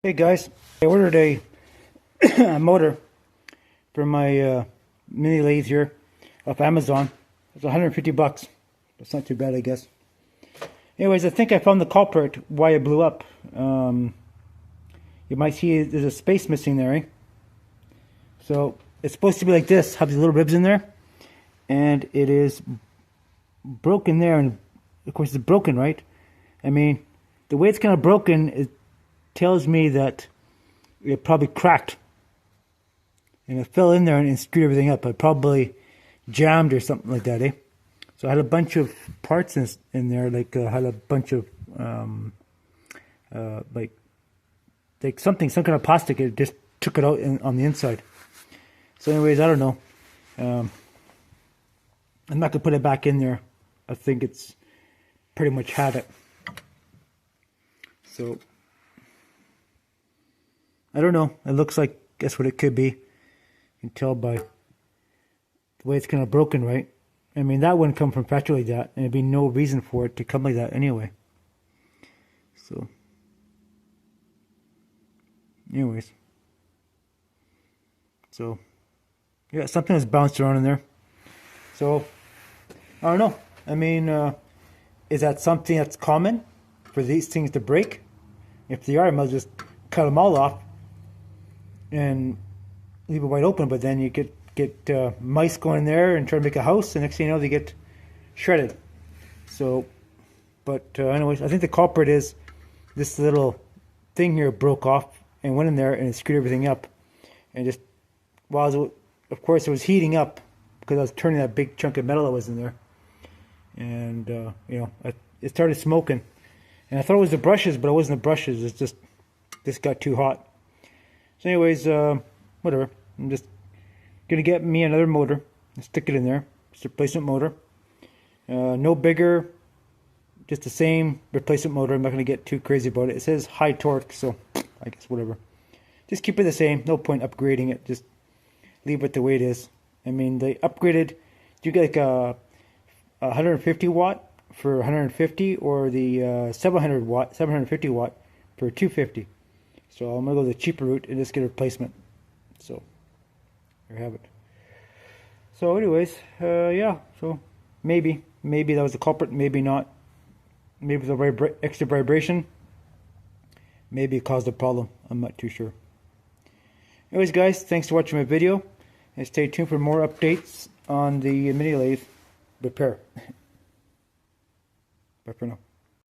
Hey guys, I ordered a, a motor for my mini lathe here off Amazon. It's 150 bucks. That's not too bad, I guess. Anyways, I think I found the culprit why it blew up. You might see there's a space missing there, eh? So it's supposed to be like this, have these little ribs in there, and it is broken there, and of course it's broken, right? I mean, the way it's kind of broken, it tells me that it probably cracked and it fell in there and screwed everything up. It probably jammed or something like that, eh? So I had a bunch of parts in there, like I had a bunch of like some kind of plastic. It just took it out on the inside. So anyways, I don't know. I'm not gonna put it back in there. I think it's pretty much had it. So I don't know. It looks like that's what it could be. You can tell by the way it's kind of broken, right? I mean, that wouldn't come from factory like that, and there'd be no reason for it to come like that anyway. So, anyways. So, yeah, something was bounced around in there. So, I don't know. I mean, is that something that's common for these things to break? If they are, I might just cut them all off and leave it wide open, but then you get mice going in there and try to make a house, and next thing you know, they get shredded. So, but anyways, I think the culprit is this little thing here broke off and went in there and it screwed everything up. And just, while of course it was heating up because I was turning that big chunk of metal that was in there. And, you know, it started smoking. And I thought it was the brushes, but it wasn't the brushes. It's just, this got too hot. So anyways, whatever. I'm just going to get me another motor and stick it in there. It's a replacement motor. No bigger, just the same replacement motor. I'm not going to get too crazy about it. It says high torque, so I guess whatever. Just keep it the same. No point upgrading it. Just leave it the way it is. I mean, they upgraded. You get like a 150 watt for 150, or the 750 watt for 250. So I'm going to go the cheaper route and just get a replacement. So, there you have it. So anyways, yeah, so maybe that was the culprit, maybe not. Maybe the extra vibration, maybe it caused a problem. I'm not too sure. Anyways guys, thanks for watching my video, and stay tuned for more updates on the mini lathe repair. Bye for now.